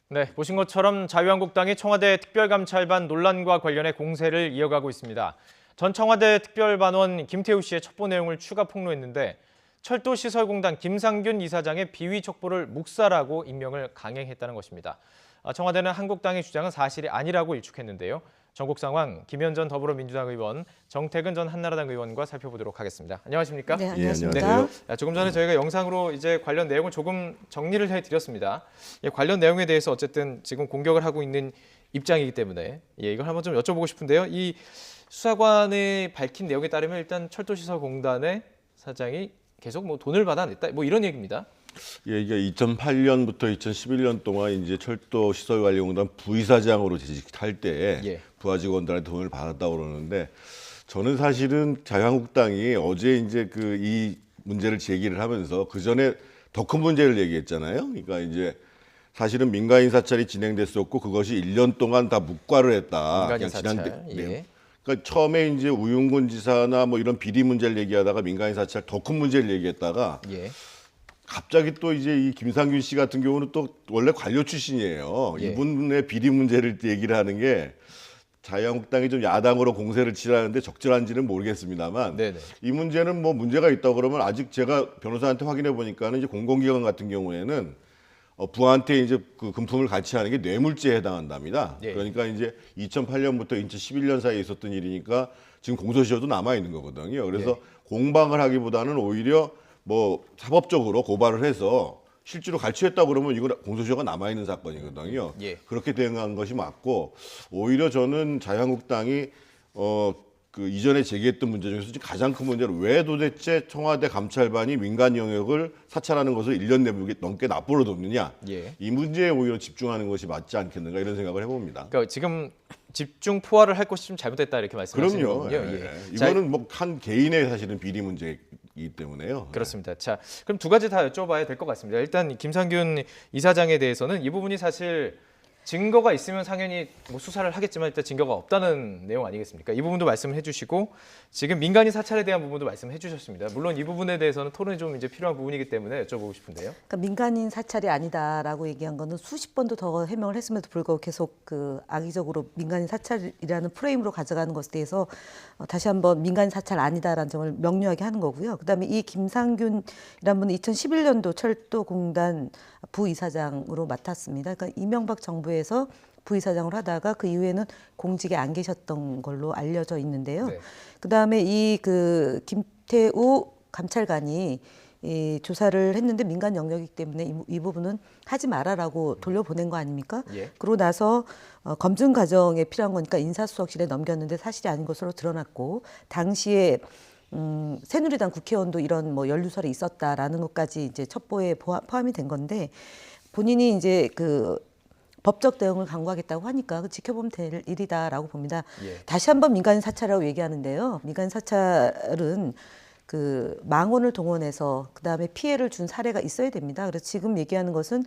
네, 보신 것처럼 자유한국당이 청와대 특별감찰반 논란과 관련해 공세를 이어가고 있습니다. 전 청와대 특별반원 김태우 씨의 첩보 내용을 추가 폭로했는데 철도시설공단 김상균 이사장의 비위 촉보를 묵살하고 임명을 강행했다는 것입니다. 청와대는 한국당의 주장은 사실이 아니라고 일축했는데요. 전국 상황 김현전 더불어민주당 의원, 정태근 전 한나라당 의원과 살펴보도록 하겠습니다. 안녕하십니까? 네, 안녕하십니까? 예, 안녕하세요. 조금 전에 저희가 영상으로 이제 관련 내용을 조금 정리를 해드렸습니다. 관련 내용에 대해서 어쨌든 지금 공격을 하고 있는 입장이기 때문에 이걸 한번 좀 여쭤보고 싶은데요. 이 수사관이 밝힌 내용에 따르면 일단 철도시설공단의 사장이 계속 뭐 돈을 받아냈다, 뭐 이런 얘기입니다. 예, 이게 2008년부터 2011년 동안 이제 철도시설관리공단 부이사장으로 재직할 때 예. 부하 직원들한테 돈을 받았다고 그러는데 저는 사실은 자유한국당이 어제 이제 이 문제를 제기를 하면서 그 전에 더 큰 문제를 얘기했잖아요. 그러니까 이제 사실은 민간인 사찰이 진행됐었고 그것이 1년 동안 다 묵과를 했다. 민간인 사찰. 예. 그러니까 처음에 이제 우윤근 지사나 뭐 이런 비리 문제를 얘기하다가 민간인 사찰 더 큰 문제를 얘기했다가 예. 갑자기 또 이제 이 김상균 씨 같은 경우는 또 원래 관료 출신이에요. 예. 이분의 비리 문제를 얘기를 하는 게 자유한국당이 좀 야당으로 공세를 치라는데 적절한지는 모르겠습니다만 네네. 이 문제는 뭐 문제가 있다고 그러면 아직 제가 변호사한테 확인해 보니까는 이제 공공기관 같은 경우에는 부한테 이제 그 금품을 같이 하는 게 뇌물죄에 해당한답니다. 예. 그러니까 이제 2008년부터 2011년 사이에 있었던 일이니까 지금 공소시효도 남아 있는 거거든요. 그래서 예. 공방을 하기보다는 오히려 뭐 사법적으로 고발을 해서 실제로 갈취했다고 그러면 이거 공소시효가 남아 있는 사건이거든요. 예. 그렇게 대응한 것이 맞고 오히려 저는 자유한국당이 그 이전에 제기했던 문제 중에서 지금 가장 큰 문제는 왜 도대체 청와대 감찰반이 민간 영역을 사찰하는 것을 1년 넘게 납부를 뒀느냐. 예. 이 문제에 오히려 집중하는 것이 맞지 않겠는가 이런 생각을 해봅니다. 그러니까 지금 집중 포화를 할 것이 좀 잘못됐다 이렇게 말씀하시는 그럼요. 거군요. 예. 예. 자, 이거는 뭐 한 개인의 사실은 비리 문제이기 때문에요. 그렇습니다. 자, 그럼 두 가지 다 여쭤봐야 될 것 같습니다. 일단 김상균 이사장에 대해서는 이 부분이 사실 증거가 있으면 당연히 뭐 수사를 하겠지만 일단 증거가 없다는 내용 아니겠습니까? 이 부분도 말씀을 해주시고 지금 민간인 사찰에 대한 부분도 말씀해 주셨습니다. 물론 이 부분에 대해서는 토론이 좀 이제 필요한 부분이기 때문에 여쭤보고 싶은데요. 그러니까 민간인 사찰이 아니다라고 얘기한 거는 수십 번도 더 해명을 했음에도 불구하고 계속 그 악의적으로 민간인 사찰이라는 프레임으로 가져가는 것에 대해서 다시 한번 민간인 사찰 아니다라는 점을 명료하게 하는 거고요. 그다음에 이 김상균이라는 분은 2011년도 철도공단 부이사장으로 맡았습니다. 그러니까 이명박 정부에서 부이사장을 하다가 그 이후에는 공직에 안 계셨던 걸로 알려져 있는데요. 네. 그다음에 이 그 김태우 감찰관이 이 조사를 했는데 민간 영역이기 때문에 이 부분은 하지 마라라고 돌려보낸 거 아닙니까? 예. 그러고 나서 검증 과정에 필요한 거니까 인사수석실에 넘겼는데 사실이 아닌 것으로 드러났고 당시에 새누리당 국회의원도 이런 뭐 연루설이 있었다라는 것까지 이제 첩보에 포함이 된 건데 본인이 이제 그 법적 대응을 강구하겠다고 하니까 지켜보면 될 일이다라고 봅니다. 예. 다시 한번 민간 사찰이라고 얘기하는데요. 민간 사찰은 그 망원을 동원해서 그 다음에 피해를 준 사례가 있어야 됩니다. 그래서 지금 얘기하는 것은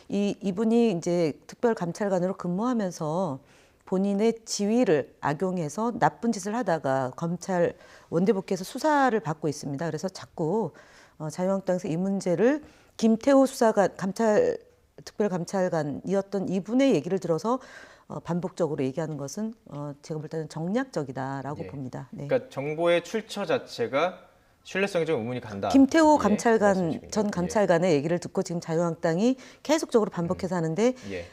이분이 이제 특별감찰관으로 근무하면서 본인의 지위를 악용해서 나쁜 짓을 하다가 검찰 원대복귀해서 수사를 받고 있습니다. 그래서 자꾸 자유한국당에서 이 문제를 김태우 수사관 특별감찰관이었던 이분의 얘기를 들어서 반복적으로 얘기하는 것은 제가 볼 때는 정략적이다라고 예. 봅니다. 네. 그러니까 정보의 출처 자체가 신뢰성이 좀 의문이 간다. 김태우 예, 감찰관 말씀이시군요. 전 감찰관의 얘기를 듣고 지금 자유한국당이 계속적으로 반복해서 하는데 예.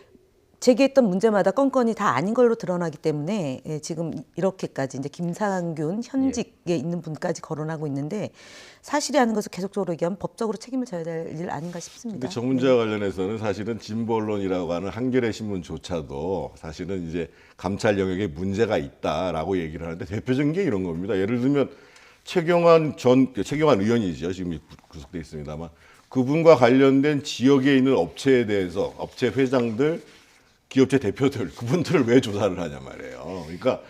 제기했던 문제마다 건건이 다 아닌 걸로 드러나기 때문에 지금 이렇게까지 이제 김상균 현직에 있는 분까지 거론하고 있는데 사실이 아닌 것을 계속적으로 얘기하면 법적으로 책임을 져야 될 일 아닌가 싶습니다. 근데 저 문제와 관련해서는 사실은 진보 언론이라고 하는 한겨레 신문조차도 사실은 이제 감찰 영역에 문제가 있다라고 얘기를 하는데 대표적인 게 이런 겁니다. 예를 들면 최경환 의원이죠. 지금 구속돼 있습니다만 그분과 관련된 지역에 있는 업체에 대해서 업체 회장들, 기업체 대표들 그분들을 왜 조사를 하냐 말이에요. 그러니까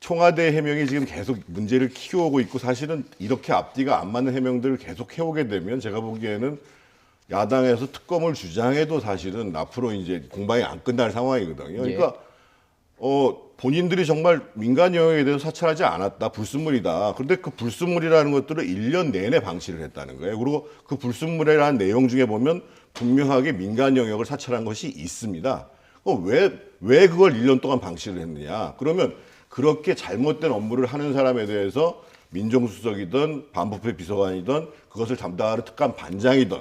청와대 해명이 지금 계속 문제를 키워오고 있고 사실은 이렇게 앞뒤가 안 맞는 해명들을 계속 해오게 되면 제가 보기에는 야당에서 특검을 주장해도 사실은 앞으로 이제 공방이 안 끝날 상황이거든요. 그러니까 본인들이 정말 민간 영역에 대해서 사찰하지 않았다, 불순물이다. 그런데 그 불순물이라는 것들을 1년 내내 방치를 했다는 거예요. 그리고 그 불순물이라는 내용 중에 보면 분명하게 민간 영역을 사찰한 것이 있습니다. 왜 그걸 1년 동안 방치를 했느냐? 그러면 그렇게 잘못된 업무를 하는 사람에 대해서 민정수석이든 반부패 비서관이든 그것을 담당하는 특감 반장이든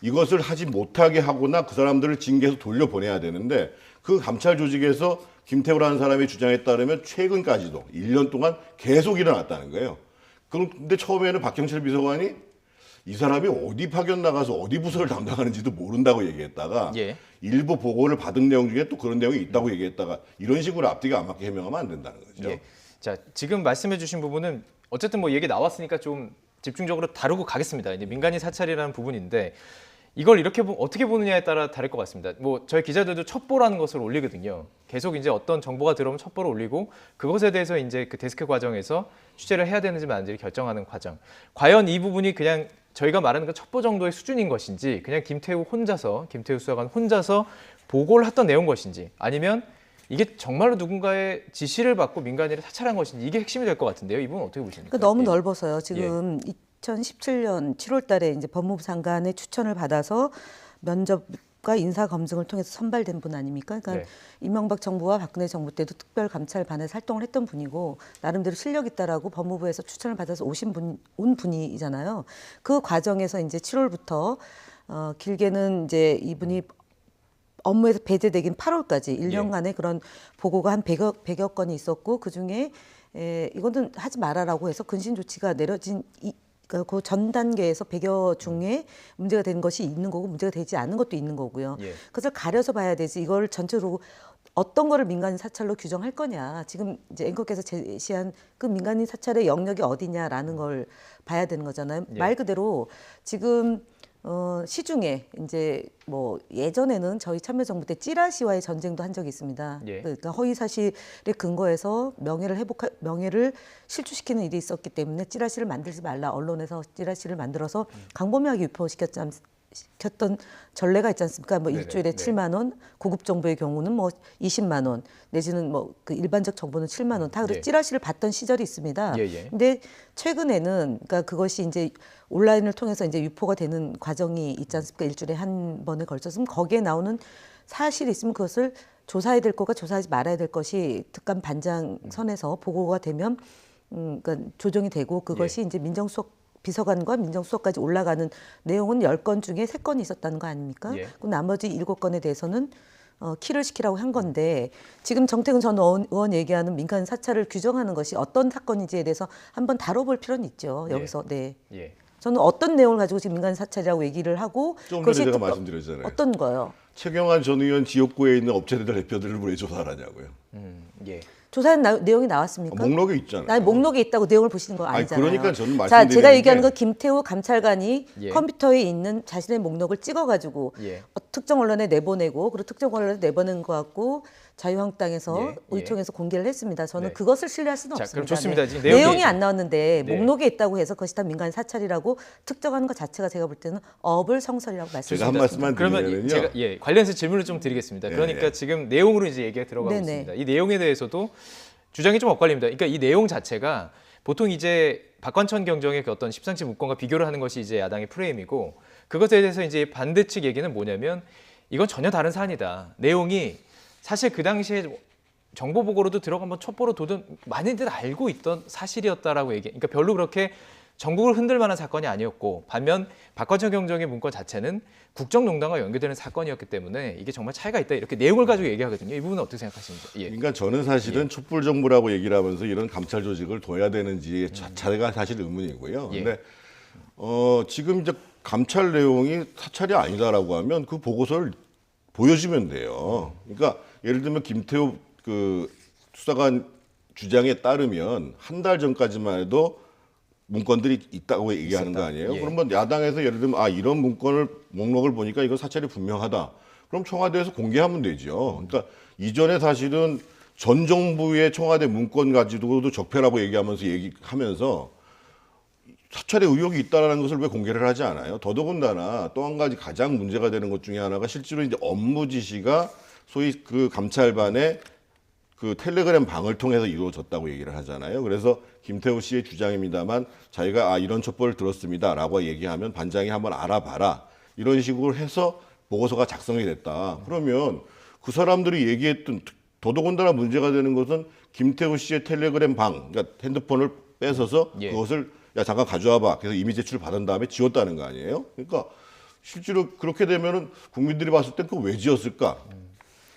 이것을 하지 못하게 하거나 그 사람들을 징계해서 돌려보내야 되는데 그 감찰 조직에서 김태우라는 사람의 주장에 따르면 최근까지도 1년 동안 계속 일어났다는 거예요. 그런데 처음에는 박경철 비서관이 이 사람이 어디 파견 나가서 어디 부서를 담당하는지도 모른다고 얘기했다가 예. 일부 보고를 받은 내용 중에 또 그런 내용이 있다고 얘기했다가 이런 식으로 앞뒤가 안 맞게 해명하면 안 된다는 거죠. 예. 자, 지금 말씀해주신 부분은 어쨌든 뭐 얘기 나왔으니까 좀 집중적으로 다루고 가겠습니다. 이제 민간인 사찰이라는 부분인데 이걸 이렇게 어떻게 보느냐에 따라 다를 것 같습니다. 뭐 저희 기자들도 첩보라는 것을 올리거든요. 계속 이제 어떤 정보가 들어오면 첩보를 올리고 그것에 대해서 이제 그 데스크 과정에서 취재를 해야 되는지 마는지를 결정하는 과정. 과연 이 부분이 그냥 저희가 말하는 그 첩보 정도의 수준인 것인지 그냥 김태우 수사관 혼자서 보고를 했던 내용 것인지 아니면 이게 정말로 누군가의 지시를 받고 민간인을 사찰한 것인지 이게 핵심이 될 것 같은데요. 이분 어떻게 보십니까? 그러니까 너무 예. 넓어서요. 지금 2017년 7월달에 이제 법무부 장관의 추천을 받아서 면접과 인사 검증을 통해서 선발된 분 아닙니까? 그러니까 네. 이명박 정부와 박근혜 정부 때도 특별감찰반에서 활동을 했던 분이고 나름대로 실력 있다라고 법무부에서 추천을 받아서 온 분이잖아요. 그 과정에서 이제 7월부터 길게는 이제 이분이 업무에서 배제되긴 8월까지 1년간의 그런 보고가 한 100여 건이 있었고 그중에 이거는 하지 말아라고 해서 근신 조치가 내려진 그 전 단계에서 100여 중에 문제가 된 것이 있는 거고 문제가 되지 않은 것도 있는 거고요. 예. 그것을 가려서 봐야 되지 이걸 전체로 어떤 거를 민간인 사찰로 규정할 거냐. 지금 이제 앵커께서 제시한 그 민간인 사찰의 영역이 어디냐라는 걸 봐야 되는 거잖아요. 예. 말 그대로 지금 시중에 이제 뭐 예전에는 저희 참여정부 때 찌라시와의 전쟁도 한 적이 있습니다. 예. 그러니까 허위 사실에 근거해서 명예를 실추시키는 일이 있었기 때문에 찌라시를 만들지 말라 언론에서 찌라시를 만들어서 광범위하게 유포시켰던 전례가 있지 않습니까? 뭐 네네. 일주일에 네. 7만 원, 고급 정보의 경우는 뭐 20만 원 내지는 뭐 그 일반적 정보는 7만 원 다 그래서 예. 찌라시를 받던 시절이 있습니다. 예, 예. 근데 최근에는 그러니까 그것이 이제 온라인을 통해서 이제 유포가 되는 과정이 있지 않습니까? 일주일에 한 번에 걸쳐서 거기에 나오는 사실이 있으면 그것을 조사해야 될 거가 조사하지 말아야 될 것이 특감 반장 선에서 보고가 되면 그러니까 조정이 되고 그것이 이제 민정수석 비서관과 민정수석까지 올라가는 내용은 10건 중에 3건이 있었다는 거 아닙니까? 예. 그 나머지 7건에 대해서는 키를 시키라고 한 건데 지금 정태근 전 의원 얘기하는 민간 사찰을 규정하는 것이 어떤 사건인지에 대해서 한번 다뤄볼 필요는 있죠. 여기서 네. 예. 저는 어떤 내용을 가지고 지금 민간 사찰이라고 얘기를 하고 좀 전에 제가 말씀드렸잖아요. 어떤 거요? 최경환 전 의원 지역구에 있는 업체들 대표들을 왜 조사를 하냐고요. 예. 조사한 내용이 나왔습니까? 목록에 있잖아요. 아니, 목록에 있다고 내용을 보시는 거 아니, 아니잖아요. 그러니까 저는 자, 말씀드리는 제가 얘기하는 게 건 김태우 감찰관이 예. 컴퓨터에 있는 자신의 목록을 찍어가지고 예. 특정 언론에 내보내고 그리고 특정 언론에 내보낸 것 같고 자유한국당에서 예. 의총에서 공개를 했습니다. 저는 네. 그것을 신뢰할 수는 자, 없습니다. 그럼 좋습니다. 네. 지금 내용이 안 나왔는데 네. 목록에 있다고 해서 그것이 다 민간 사찰이라고 특정하는 것 자체가 제가 볼 때는 어불성설이라고 제가 한 말씀드렸습니다. 말씀만 그러면 드리면요. 제가 관련해서 질문을 좀 드리겠습니다. 네, 그러니까 네. 지금 내용으로 이제 얘기가 들어가고 네네. 있습니다. 이 내용에 대해서도 주장이 좀 엇갈립니다. 그러니까 이 내용 자체가 보통 이제 박관천 경정의 그 어떤 십상시 문건과 비교를 하는 것이 이제 야당의 프레임이고 그것에 대해서 이제 반대 측 얘기는 뭐냐면 이건 전혀 다른 사안이다. 내용이 사실 그 당시에 정보 보고로도 들어가면 첩보로 도든 많이들 알고 있던 사실이었다라고 얘기. 그러니까 별로 그렇게 전국을 흔들 만한 사건이 아니었고 반면 박관천 경정의 문건 자체는 국정농단과 연계되는 사건이었기 때문에 이게 정말 차이가 있다 이렇게 내용을 가지고 얘기하거든요. 이 부분은 어떻게 생각하십니까? 예. 그러니까 저는 사실은 촛불 정부라고 얘기를 하면서 이런 감찰 조직을 둬야 되는지 자체가 사실 의문이고요. 예. 근데 지금 이제 감찰 내용이 사찰이 아니다라고 하면 그 보고서를 보여주면 돼요. 그러니까 예를 들면 김태우 그 수사관 주장에 따르면 한 달 전까지만 해도 문건들이 있다고 얘기하는 거 아니에요? 예. 그러면 야당에서 예를 들면 이런 문건을 목록을 보니까 이건 사찰이 분명하다. 그럼 청와대에서 공개하면 되죠. 그러니까 이전에 사실은 전 정부의 청와대 문건 가지고도 적폐라고 얘기하면서 사찰의 의혹이 있다라는 것을 왜 공개를 하지 않아요? 더더군다나 또 한 가지 가장 문제가 되는 것 중에 하나가 실제로 이제 업무 지시가 소위 그 감찰반의 그 텔레그램 방을 통해서 이루어졌다고 얘기를 하잖아요. 그래서 김태우 씨의 주장입니다만 자기가 이런 첩보를 들었습니다라고 얘기하면 반장이 한번 알아봐라 이런 식으로 해서 보고서가 작성이 됐다. 그러면 그 사람들이 얘기했던 더더군다나 문제가 되는 것은 김태우 씨의 텔레그램 방, 그러니까 핸드폰을 뺏어서 예. 그것을 야 잠깐 가져와봐. 그래서 이미 제출 받은 다음에 지웠다는 거 아니에요? 그러니까 실제로 그렇게 되면은 국민들이 봤을 때 그거 왜 지웠을까?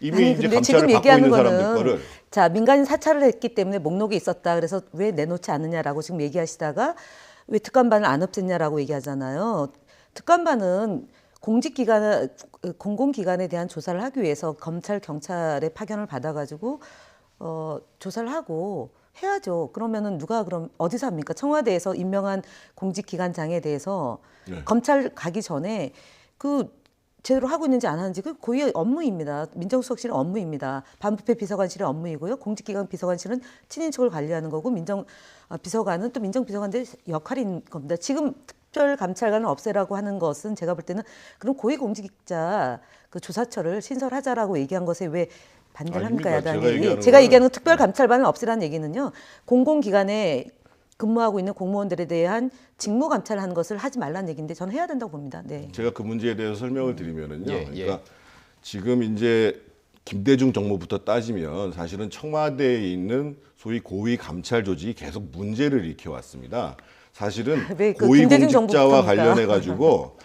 이미 아니, 이제 근데 감찰을 지금 받고 얘기하는 있는 사람들 거는 거를 자 민간인 사찰을 했기 때문에 목록에 있었다. 그래서 왜 내놓지 않느냐라고 지금 얘기하시다가 왜 특감반을 안 없앴냐라고 얘기하잖아요. 특감반은 공공기관에 대한 조사를 하기 위해서 검찰 경찰의 파견을 받아가지고 조사를 하고 해야죠. 그러면은 누가 그럼 어디서 합니까? 청와대에서 임명한 공직기관장에 대해서 네. 검찰 가기 전에 그 제대로 하고 있는지 안 하는지 그 고유의 업무입니다. 민정수석실은 업무입니다. 반부패 비서관실의 업무이고요. 공직기관 비서관실은 친인척을 관리하는 거고 비서관은 또 민정비서관들의 역할인 겁니다. 지금 특별감찰관을 없애라고 하는 것은 제가 볼 때는 그런 고위공직자 그 조사처를 신설하자라고 얘기한 것에 왜 반대를 합니까, 아닙니다. 야당이? 제가 얘기하는 특별감찰반을 없애라는 얘기는요. 공공기관에 근무하고 있는 공무원들에 대한 직무 감찰을 하는 것을 하지 말라는 얘기인데 저는 해야 된다고 봅니다. 네. 제가 그 문제에 대해서 설명을 드리면은요. 예, 그러니까 지금 이제 김대중 정부부터 따지면 사실은 청와대에 있는 소위 고위 감찰 조직이 계속 문제를 일으켜왔습니다. 사실은 왜 그 고위 김대중 공직자와 정부부터입니까? 관련해 가지고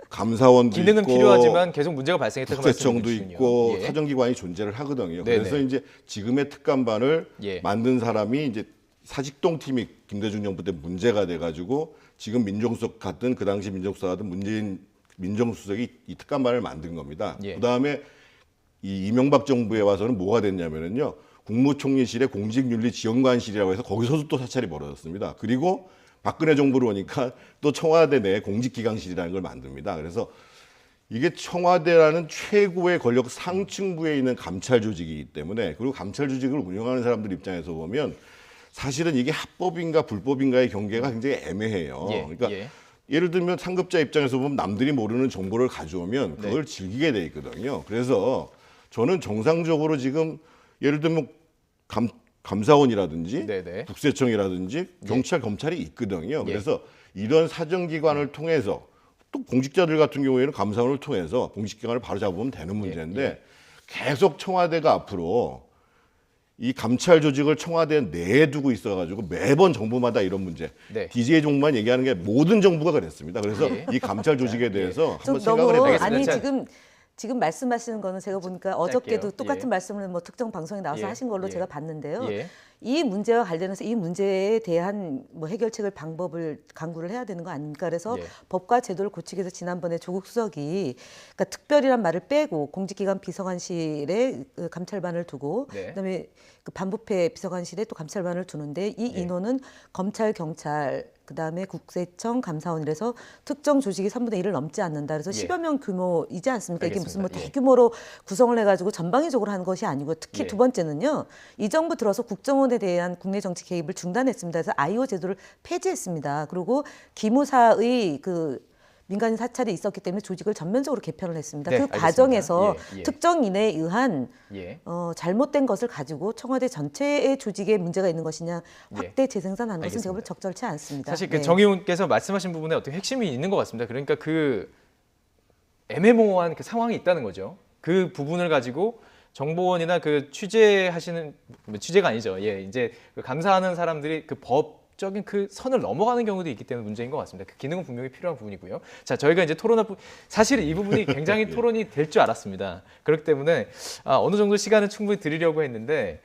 감사원도 기능은 있고 필요하지만 계속 문제가 발생했다고 국세청도 말씀해 있고 주시군요. 예. 사정기관이 존재를 하거든요. 네네. 그래서 이제 지금의 특감반을 예. 만든 사람이 이제 사직동 팀이 김대중 정부 때 문제가 돼가지고 지금 민정수석 같은 그 당시 민정수석 같은 문재인 민정수석이 이 특감반을 만든 겁니다. 예. 그다음에 이 이명박 정부에 와서는 뭐가 됐냐면은요. 국무총리실의 공직윤리지원관실이라고 해서 거기서도 또 사찰이 벌어졌습니다. 그리고 박근혜 정부로 오니까 또 청와대 내 공직기강실이라는 걸 만듭니다. 그래서 이게 청와대라는 최고의 권력 상층부에 있는 감찰 조직이기 때문에 그리고 감찰 조직을 운영하는 사람들 입장에서 보면 사실은 이게 합법인가 불법인가의 경계가 굉장히 애매해요. 예, 그러니까 예. 예를 들면 상급자 입장에서 보면 남들이 모르는 정보를 가져오면 그걸 즐기게 돼 있거든요. 그래서 저는 정상적으로 지금 예를 들면 감사원이라든지 네네. 국세청이라든지 경찰, 검찰이 있거든요. 그래서 이런 사정기관을 통해서 또 공직자들 같은 경우에는 감사원을 통해서 공직기관을 바로 잡으면 되는 문제인데 계속 청와대가 앞으로 이 감찰 조직을 청와대 내에 두고 있어가지고 매번 정부마다 이런 문제, 네. DJ 정부만 얘기하는 게 모든 정부가 그랬습니다. 그래서 예. 이 감찰 조직에 대해서 좀 한번 생각을 너무 해보겠습니다. 아니 자, 지금 말씀하시는 거는 제가 보니까 어저께도 똑같은 예. 말씀을 뭐 특정 방송에 나와서 예. 하신 걸로 예. 제가 봤는데요. 예. 이 문제와 관련해서 이 문제에 대한 뭐 해결책을 방법을 강구를 해야 되는 거 아닙니까? 그래서 예. 법과 제도를 고치기 위해서 지난번에 조국 수석이 그러니까 특별이란 말을 빼고 공직기관 비서관실에 그 감찰반을 두고 네. 그다음에 그 반부패 비서관실에 또 감찰반을 두는데 이 인원은 검찰, 경찰 그다음에 국세청, 감사원이라서 특정 조직이 3분의 1을 넘지 않는다. 그래서 예. 10여 명 규모이지 않습니까? 이게 무슨 뭐 알겠습니다. 예. 대규모로 구성을 해가지고 전방위적으로 하는 것이 아니고 특히 예. 두 번째는요. 이 정부 들어서 국정원에 대한 국내 정치 개입을 중단했습니다. 그래서 아이오 제도를 폐지했습니다. 그리고 기무사의 그 민간인 사찰이 있었기 때문에 조직을 전면적으로 개편을 했습니다. 네, 그 알겠습니다. 과정에서 예, 예. 특정인에 의한 예. 잘못된 것을 가지고 청와대 전체의 조직에 문제가 있는 것이냐 확대 재생산하는 것은 제가 볼 때 적절치 않습니다. 사실 그 네. 정 의원께서 말씀하신 부분에 어떤 핵심이 있는 것 같습니다. 그러니까 그 애매모호한 그 상황이 있다는 거죠. 그 부분을 가지고 정보원이나 그 취재하시는 취재가 아니죠. 예, 이제 그 감사하는 사람들이 그 법적인 그 선을 넘어가는 경우도 있기 때문에 문제인 것 같습니다. 그 기능은 분명히 필요한 부분이고요. 자, 저희가 이제 사실 이 부분이 굉장히 토론이 될 줄 알았습니다. 그렇기 때문에 어느 정도 시간은 충분히 드리려고 했는데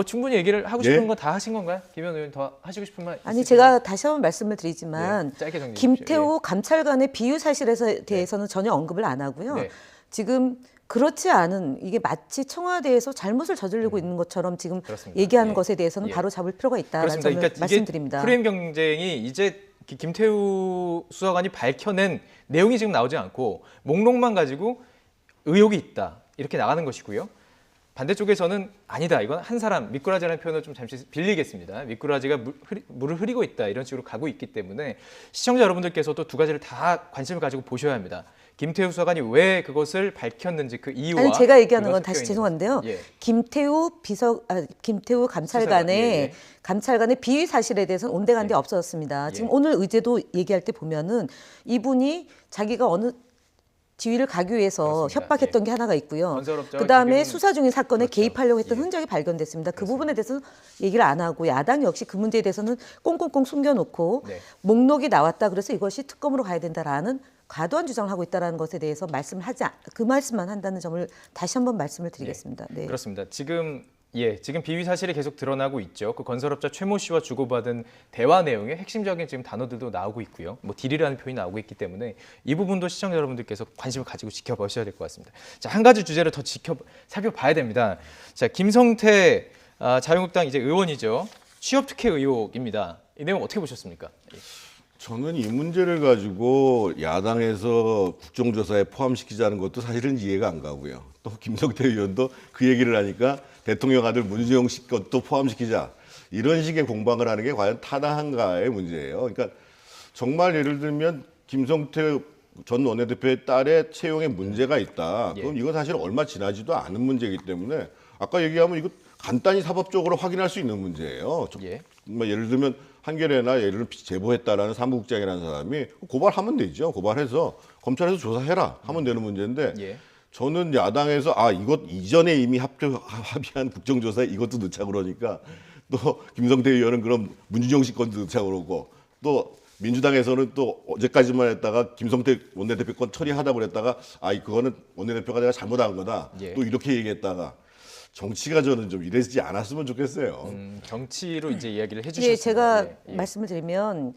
충분히 얘기를 하고 싶은 네. 건 다 하신 건가요? 김현 의원 더 하시고 싶은 말 아니 있으신가요? 제가 다시 한번 말씀을 드리지만 네, 짧게 정리해 김태우 감찰관의 비유 사실에 대해서는 전혀 언급을 안 하고요. 네. 지금 그렇지 않은 이게 마치 청와대에서 잘못을 저지르고 있는 것처럼 지금 그렇습니다. 얘기하는 예. 것에 대해서는 예. 바로 잡을 필요가 있다라는 그렇습니다. 점을 그러니까 말씀드립니다. 이게 프레임 경쟁이 이제 김태우 수사관이 밝혀낸 내용이 지금 나오지 않고 목록만 가지고 의혹이 있다 이렇게 나가는 것이고요. 반대쪽에서는 아니다. 이건 한 사람 미꾸라지라는 표현을 좀 잠시 빌리겠습니다. 미꾸라지가 물을 흐리고 있다 이런 식으로 가고 있기 때문에 시청자 여러분들께서도 두 가지를 다 관심을 가지고 보셔야 합니다. 김태우 수사관이 왜 그것을 밝혔는지 그 이유와 아니 제가 얘기하는 건 이유가 다시 섞여 죄송한데요. 있는. 예. 김태우 감찰관의 수사관, 예. 감찰관의 비위 사실에 대해서는 온데간데 예. 없어졌습니다. 지금 예. 오늘 의제도 얘기할 때 보면은 이분이 자기가 어느 지위를 가기 위해서 그렇습니다. 협박했던 게 하나가 있고요. 건설업자와 그다음에 기금- 수사 중인 사건에 그렇죠. 개입하려고 했던 예. 흔적이 발견됐습니다. 그 부분에 대해서는 얘기를 안 하고 야당 역시 그 문제에 대해서는 꽁꽁꽁 숨겨놓고 네. 목록이 나왔다 그래서 이것이 특검으로 가야 된다라는 과도한 주장을 하고 있다는 것에 대해서 그 말씀만 한다는 점을 다시 한번 말씀을 드리겠습니다. 네. 그렇습니다. 지금 비위 사실이 계속 드러나고 있죠. 그 건설업자 최모 씨와 주고받은 대화 내용의 핵심적인 지금 단어들도 나오고 있고요. 뭐 딜이라는 표현이 나오고 있기 때문에 이 부분도 시청자 여러분들께서 관심을 가지고 지켜보셔야 될 것 같습니다. 자, 한 가지 주제를 더 살펴봐야 됩니다. 자, 김성태 자유한국당 이제 의원이죠. 취업 특혜 의혹입니다. 이 내용 어떻게 보셨습니까? 저는 이 문제를 가지고 야당에서 국정조사에 포함시키자는 것도 사실은 이해가 안 가고요. 또 김성태 의원도 그 얘기를 하니까 대통령 아들 문재용 씨 것도 포함시키자. 이런 식의 공방을 하는 게 과연 타당한가의 문제예요. 그러니까 정말 예를 들면 김성태 전 원내대표의 딸의 채용에 문제가 있다. 그럼 이건 사실 얼마 지나지도 않은 문제이기 때문에 아까 얘기하면 이거 간단히 사법적으로 확인할 수 있는 문제예요. 예. 뭐 예를 들면 한겨레나 예를 들면 제보했다라는 사무국장이라는 사람이 고발하면 되죠. 고발해서 검찰에서 조사해라 하면 되는 문제인데 예. 저는 야당에서 이것 이전에 이미 합의한 국정조사에 이것도 넣자 그러니까 또 김성태 의원은 그럼 문준용 씨 건도 넣자 그러고 또 민주당에서는 또 어제까지만 했다가 김성태 원내대표 건 처리하다고 그랬다가 그거는 원내대표가 내가 잘못한 거다. 예. 또 이렇게 얘기했다가 정치가 저는 좀 이러지 않았으면 좋겠어요. 정치로 이제 이야기를 해주셨습니다. 예, 제가 예. 말씀을 드리면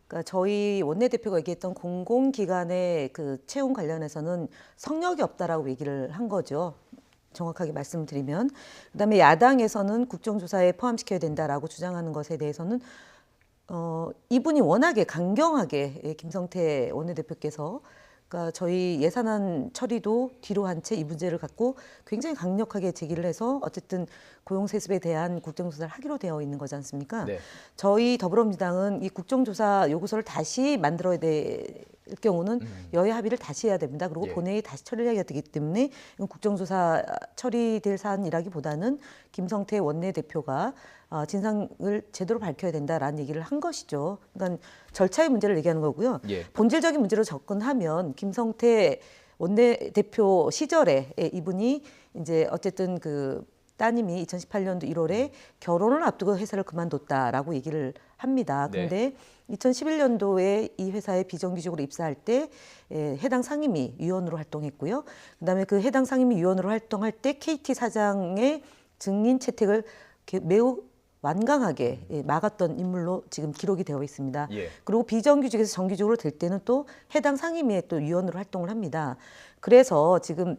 그러니까 저희 원내대표가 얘기했던 공공기관의 그 채용 관련해서는 성역이 없다라고 얘기를 한 거죠. 정확하게 말씀드리면 그다음에 야당에서는 국정조사에 포함시켜야 된다라고 주장하는 것에 대해서는 이분이 워낙에 강경하게 김성태 원내대표께서 그러니까 저희 예산안 처리도 뒤로 한 채 이 문제를 갖고 굉장히 강력하게 제기를 해서 어쨌든 고용세습에 대한 국정조사를 하기로 되어 있는 거지 않습니까? 네. 저희 더불어민주당은 이 국정조사 요구서를 다시 만들어야 될 경우는 여야 합의를 다시 해야 됩니다. 그리고 예. 본회의 다시 처리를 해야 되기 때문에 이건 국정조사 처리될 사안이라기보다는 김성태 원내대표가 진상을 제대로 밝혀야 된다라는 얘기를 한 것이죠. 그러니까 절차의 문제를 얘기하는 거고요. 예. 본질적인 문제로 접근하면 김성태 원내대표 시절에 이분이 이제 어쨌든 그 따님이 2018년도 1월에 결혼을 앞두고 회사를 그만뒀다라고 얘기를 합니다. 네. 근데 2011년도에 이 회사에 비정규직으로 입사할 때 해당 상임위 위원으로 활동했고요. 그다음에 그 해당 상임위 위원으로 활동할 때 KT 사장의 증인 채택을 매우 완강하게 막았던 인물로 지금 기록이 되어 있습니다. 예. 그리고 비정규직에서 정규직으로 될 때는 또 해당 상임위의 또 위원으로 활동을 합니다. 그래서 지금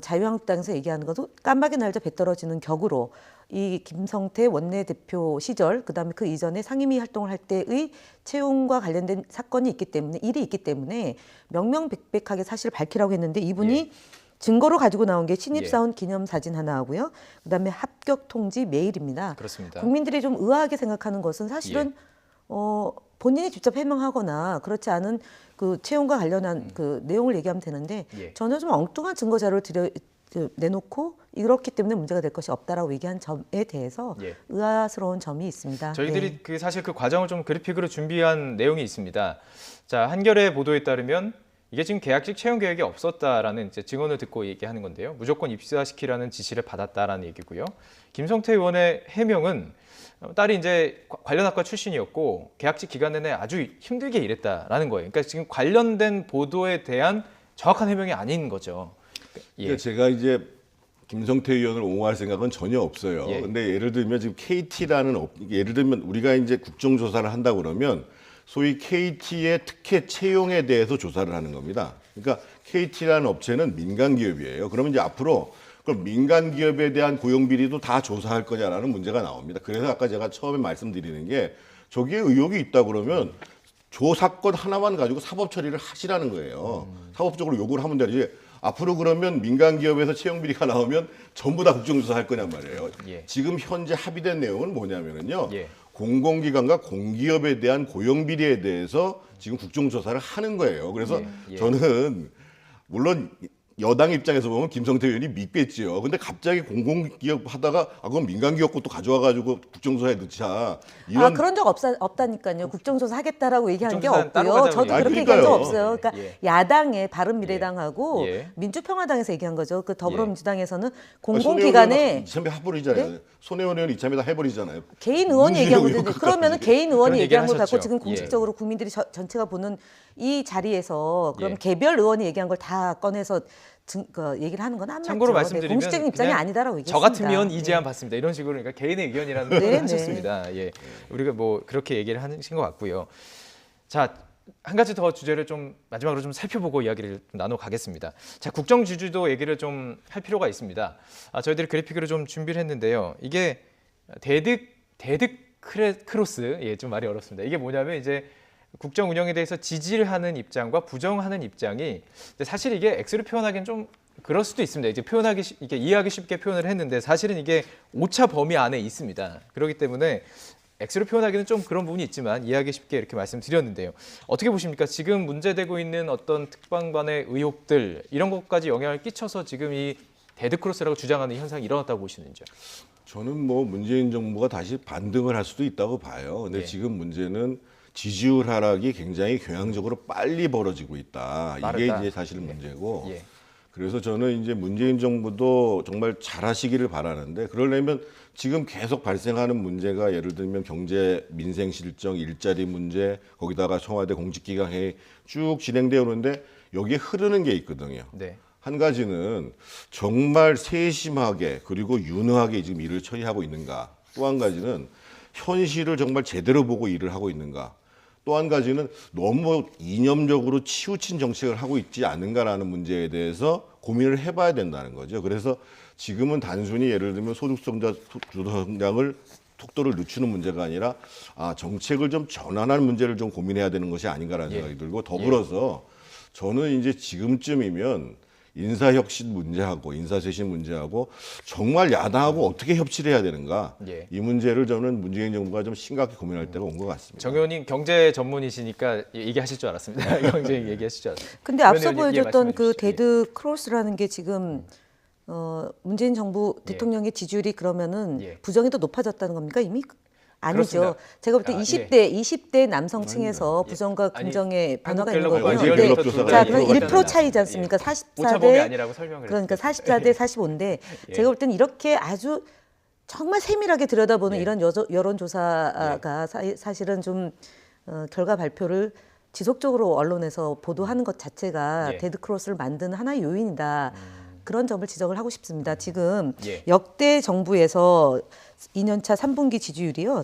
자유한국당에서 얘기하는 것도 깜박이 날자 배 떨어지는 격으로 이 김성태 원내대표 시절 그다음에 그 이전에 상임위 활동을 할 때의 채용과 관련된 사건이 있기 때문에 일이 있기 때문에 명명백백하게 사실을 밝히라고 했는데 이분이 증거로 가지고 나온 게 신입사원 기념사진 하나 하고요. 그다음에 합격 통지 메일입니다. 그렇습니다. 국민들이 좀 의아하게 생각하는 것은 사실은 본인이 직접 해명하거나 그렇지 않은 그 채용과 관련한 그 내용을 얘기하면 되는데 예. 전혀 좀 엉뚱한 증거 자료를 내놓고 이렇기 때문에 문제가 될 것이 없다라고 얘기한 점에 대해서 예. 의아스러운 점이 있습니다. 저희들이 네. 그 사실 그 과정을 좀 그래픽으로 준비한 내용이 있습니다. 자, 한겨레 보도에 따르면 이게 지금 계약직 채용 계획이 없었다라는 이제 증언을 듣고 얘기하는 건데요. 무조건 입사시키라는 지시를 받았다라는 얘기고요. 김성태 의원의 해명은 딸이 이제 관련 학과 출신이었고 계약직 기간 내내 아주 힘들게 일했다라는 거예요. 그러니까 지금 관련된 보도에 대한 정확한 해명이 아닌 거죠. 그러니까 제가 이제 김성태 의원을 옹호할 생각은 전혀 없어요. 예. 근데 예를 들면 지금 KT라는 예를 들면 우리가 이제 국정조사를 한다 그러면 소위 KT의 특혜 채용에 대해서 조사를 하는 겁니다. 그러니까 KT라는 업체는 민간 기업이에요. 그러면 이제 앞으로 그럼 민간 기업에 대한 고용 비리도 다 조사할 거냐라는 문제가 나옵니다. 그래서 아까 제가 처음에 말씀드리는 게 저기에 의혹이 있다 그러면 조사건 하나만 가지고 사법 처리를 하시라는 거예요. 사법적으로 요구를 하면 되지. 앞으로 그러면 민간 기업에서 채용 비리가 나오면 전부 다 국정조사할 거냔 말이에요. 예. 지금 현재 합의된 내용은 뭐냐면요. 예. 공공기관과 공기업에 대한 고용 비리에 대해서 지금 국정조사를 하는 거예요. 그래서 예. 저는 물론 여당 입장에서 보면 김성태 의원이 믿겠지요. 근데 갑자기 공공기업 하다가 그건 민간기업 것도 가져와가지고 국정조사에 넣자. 이런 그런 적 없다니까요. 국정조사 하겠다라고 얘기한 게 국정조사는 따로 없고요. 가자고 저도 얘기해요. 그렇게 얘기한 적 그러니까요. 없어요. 그러니까 예. 야당의 바른미래당하고 예. 민주평화당에서 얘기한 거죠. 그 더불어민주당에서는 손혜원 공공기관에 의원은 이참에 해버리잖아요. 손혜원 의원 이참에 다 해버리잖아요. 개인 의원이 문재인 얘기한 의원 건데 것까지. 그러면은 개인 의원이 그런 얘기한 얘기를 걸 갖고 하셨죠. 지금 예. 공식적으로 국민들이 전체가 보는 이 자리에서 그럼 예. 개별 의원이 얘기한 걸 다 꺼내서 얘기를 하는 건 안 맞죠. 참고로 네, 말씀드리면 공식적인 입장이 그냥 아니다라고 얘기했습니다. 저 같으면 이 네. 제안 받습니다. 이런 식으로 그러니까 개인의 의견이라는 네, 표현을 네. 하셨습니다. 예, 우리가 뭐 그렇게 얘기를 하신 것 같고요. 자, 한 가지 더 주제를 좀 마지막으로 좀 살펴보고 이야기를 좀 나눠 가겠습니다. 자, 국정 지주도 얘기를 좀 할 필요가 있습니다. 저희들이 그래픽으로 좀 준비를 했는데요. 이게 크로스, 예, 좀 말이 어렵습니다. 이게 뭐냐면 이제 국정 운영에 대해서 지지를 하는 입장과 부정하는 입장이 근데 사실 이게 X로 표현하기는 좀 그럴 수도 있습니다. 이제 이게 이해하기 쉽게 표현을 했는데 사실은 이게 오차 범위 안에 있습니다. 그렇기 때문에 X로 표현하기는 좀 그런 부분이 있지만 이해하기 쉽게 이렇게 말씀드렸는데요. 어떻게 보십니까? 지금 문제되고 있는 어떤 특방반의 의혹들 이런 것까지 영향을 끼쳐서 지금 이 데드크로스라고 주장하는 현상이 일어났다고 보시는지요? 저는 뭐 문재인 정부가 다시 반등을 할 수도 있다고 봐요. 근데 예. 지금 문제는 지지율 하락이 굉장히 경향적으로 빨리 벌어지고 있다. 이게 빠르다. 이제 사실 문제고. 예. 그래서 저는 이제 문재인 정부도 정말 잘하시기를 바라는데 그러려면 지금 계속 발생하는 문제가 예를 들면 경제 민생 실정, 일자리 문제, 거기다가 청와대 공직기강 회의 쭉 진행되어 오는데 여기에 흐르는 게 있거든요. 네. 한 가지는 정말 세심하게 그리고 유능하게 지금 일을 처리하고 있는가. 또 한 가지는 현실을 정말 제대로 보고 일을 하고 있는가. 또 한 가지는 너무 이념적으로 치우친 정책을 하고 있지 않은가라는 문제에 대해서 고민을 해봐야 된다는 거죠. 그래서 지금은 단순히 예를 들면 소득성장을 속도를 늦추는 문제가 아니라 정책을 좀 전환하는 문제를 좀 고민해야 되는 것이 아닌가라는 예. 생각이 들고 더불어서 저는 이제 지금쯤이면 인사혁신 문제하고 인사쇄신 문제하고 정말 야당하고 어떻게 협치를 해야 되는가 예. 이 문제를 저는 문재인 정부가 좀 심각히 고민할 때가 온 것 같습니다. 정 의원님 경제 전문이시니까 얘기하실 줄 알았습니다. 경제 얘기하실 줄 알았습니다. 근데 앞서 의원님, 예, 보여줬던 말씀해 그 주시죠. 예. 데드 크로스라는 게 지금 문재인 정부 예. 대통령의 지지율이 그러면은 예. 부정이 더 높아졌다는 겁니까 이미? 아니죠. 그렇습니다. 제가 볼 때 20대 남성층에서 예. 부정과 아니, 긍정의 변화가 있는 한국갤럽과 거고요. 리얼미터 네. 조사가 자, 이제 그럼 들어갔지 1% 차이지 않습니까? 예. 오차범위 44대 아니라고 설명을 그러니까 했습니다. 44대 45인데 예. 제가 볼 때는 이렇게 아주 정말 세밀하게 들여다보는 예. 이런 여론조사가 사실은 좀 결과 발표를 지속적으로 언론에서 보도하는 것 자체가 예. 데드크로스를 만드는 하나의 요인이다. 그런 점을 지적을 하고 싶습니다. 지금 예. 역대 정부에서 2년차 3분기 지지율이요.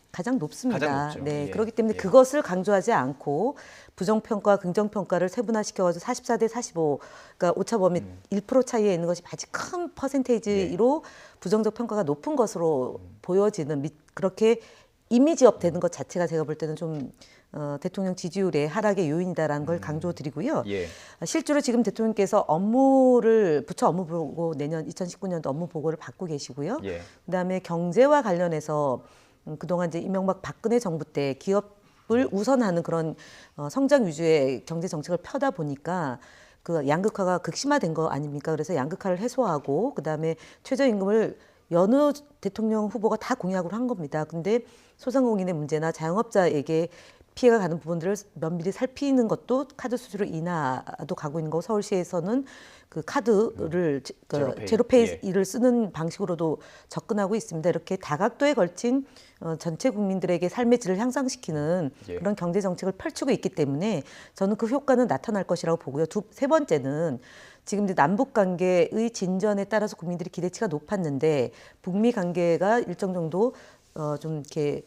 가장 높습니다. 가장 높죠. 네, 예. 그렇기 때문에 예. 그것을 강조하지 않고 부정평가, 긍정평가를 세분화시켜가지고 44대 45, 그러니까 오차범위 1% 차이에 있는 것이 아주 큰 퍼센테이지로 부정적 평가가 높은 것으로 보여지는 그렇게 이미지업 되는 것 자체가 제가 볼 때는 좀 대통령 지지율의 하락의 요인이다라는 걸 강조드리고요. 예. 실제로 지금 대통령께서 부처 업무 보고 내년 2019년도 업무 보고를 받고 계시고요. 예. 그다음에 경제와 관련해서 그동안 이제 이명박 박근혜 정부 때 기업을 우선하는 그런 성장 위주의 경제 정책을 펴다 보니까 그 양극화가 극심화된 거 아닙니까? 그래서 양극화를 해소하고 그다음에 최저임금을 여느 대통령 후보가 다 공약으로 한 겁니다. 근데 소상공인의 문제나 자영업자에게 피해가 가는 부분들을 면밀히 살피는 것도 카드 수수료 인하도 가고 있는 거고 서울시에서는 그 카드를 제로페이를 예. 쓰는 방식으로도 접근하고 있습니다. 이렇게 다각도에 걸친 전체 국민들에게 삶의 질을 향상시키는 예. 그런 경제 정책을 펼치고 있기 때문에 저는 그 효과는 나타날 것이라고 보고요. 세 번째는 지금 이제 남북 관계의 진전에 따라서 국민들이 기대치가 높았는데 북미 관계가 일정 정도 좀 이렇게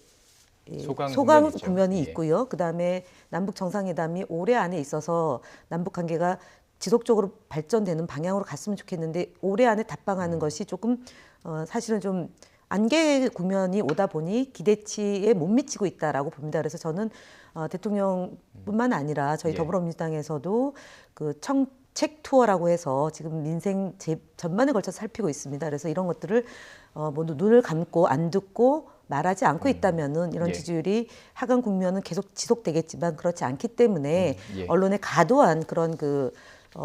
소강 국면이 예. 있고요. 그다음에 남북 정상회담이 올해 안에 있어서 남북 관계가 지속적으로 발전되는 방향으로 갔으면 좋겠는데 올해 안에 답방하는 것이 조금 사실은 좀 안개 국면이 오다 보니 기대치에 못 미치고 있다라고 봅니다. 그래서 저는 대통령뿐만 아니라 저희 예. 더불어민주당에서도 그 청책 투어라고 해서 지금 민생 전반에 걸쳐서 살피고 있습니다. 그래서 이런 것들을 모두 눈을 감고 안 듣고 말하지 않고 있다면은 이런 예. 지지율이 하강 국면은 계속 지속되겠지만 그렇지 않기 때문에 예. 언론의 과도한 그런 그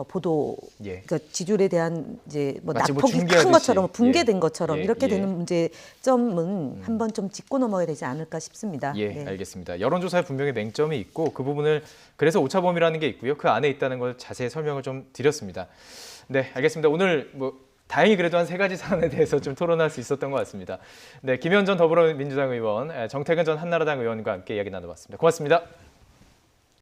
보도, 예. 그러니까 지지율에 대한 이제 뭐 마치 뭐 낙폭이 큰 중계하듯이. 것처럼 붕괴된 예. 것처럼 예. 이렇게 예. 되는 문제점은 한번 좀 짚고 넘어야 되지 않을까 싶습니다. 예, 네. 알겠습니다. 여론조사에 분명히 맹점이 있고 그 부분을 그래서 오차범위라는 게 있고요. 그 안에 있다는 걸 자세히 설명을 좀 드렸습니다. 네, 알겠습니다. 오늘 뭐 다행히 그래도 한 3가지 사안에 대해서 좀 토론할 수 있었던 것 같습니다. 네, 김현 전 더불어민주당 의원, 정태근 전 한나라당 의원과 함께 이야기 나눠봤습니다. 고맙습니다.